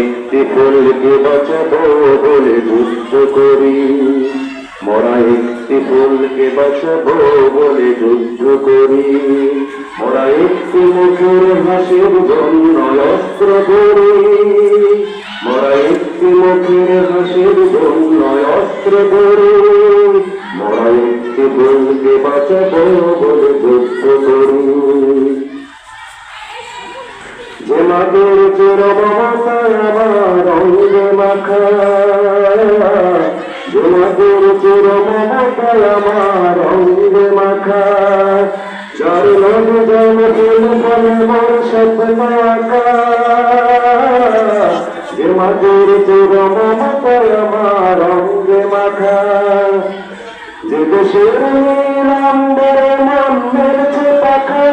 একটি ফুলকে বাঁচাবো বলে যুদ্ধ করি, মোরা একটি ফুলকে বাঁচাবো বলে যুদ্ধ করি, মোরা একটি মুখের হাসির জন্য অস্ত্র করি, মোরা একটি মুখের হাসির জন্য অস্ত্র করি, মোরা একটি ফুলকে বাঁচাবো বলে যুদ্ধ করি। যে মাটির চির মমতায় আমার অঙ্গে মাখা, যে মাটির চির মমতায় আমার অঙ্গে মাখা, যার নদী যেন ফুল ফলে মোর স্বপ্ন আঁকা, যে মাটির চির মমতায় আমার অঙ্গে মাখা, যে দেশের নাম্বরে মন মেরেছে পাখা,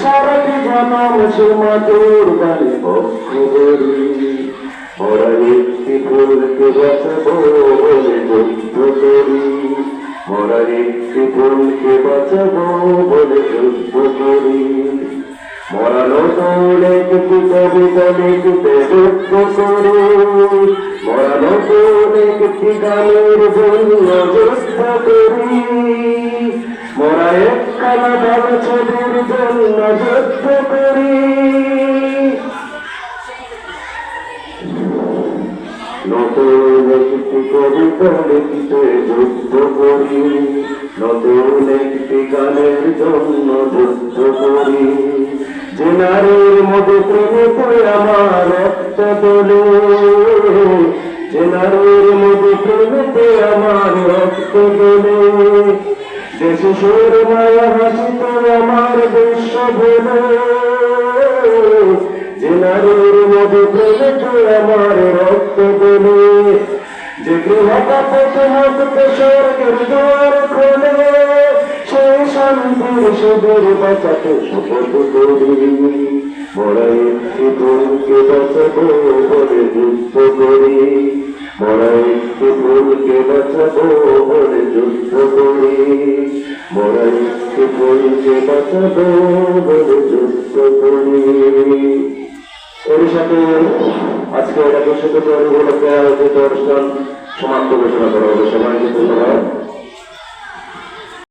সারাটি জানাম সে মাটির বাড়ি পক্ষ করি, মোরা একটি ফুলকে বাঁচাবো বলে যুদ্ধ করি, মোরা একটি ফুলকে বাঁচাবো বলে যুদ্ধ করি, মোরা নতুন একটি কবিতা লিখতে যুদ্ধ করি, মোরা নতুন একটি গানের জন্য যুদ্ধ করি, মোরা একখানা ভালো ছবির জন্য যুদ্ধ করি, নতুন একটি কবিতা লিখতে যুদ্ধ করি, নতুন একটি গানের জন্য যুদ্ধ করি, যে নারীর মধ্যে প্রেমিতে আমার রক্ত তোলে, যে নারীর মধ্যে প্রেমিতে আমার রক্ত তোলে, যে শিশুর মায়া হাসিতে আমার বিশ্ব ভোলে, যে নারীর মধ্যে প্রেমিতে আমার রক্ত তোলে, যে গৃহপাতে মুক্ত স্বর্গের দ্বার খোলে, সেই শান্তির শিবির বাঁচাতে শপথ করি, মোরা একটি ফুলকে বাঁচাবো বলে যুদ্ধ করি, মোরা একটি ফুলকে বাঁচাবো বলে যুদ্ধ করি, মোরা একটি ফুলকে বাঁচাবো বলে যুদ্ধ করি। এর সাথে আজকে এটা ২০০ উপলক্ষে আয়োজিত অনুষ্ঠান সমাপ্ত ঘোষণা করা হবে। সবাইকে ধন্যবাদ।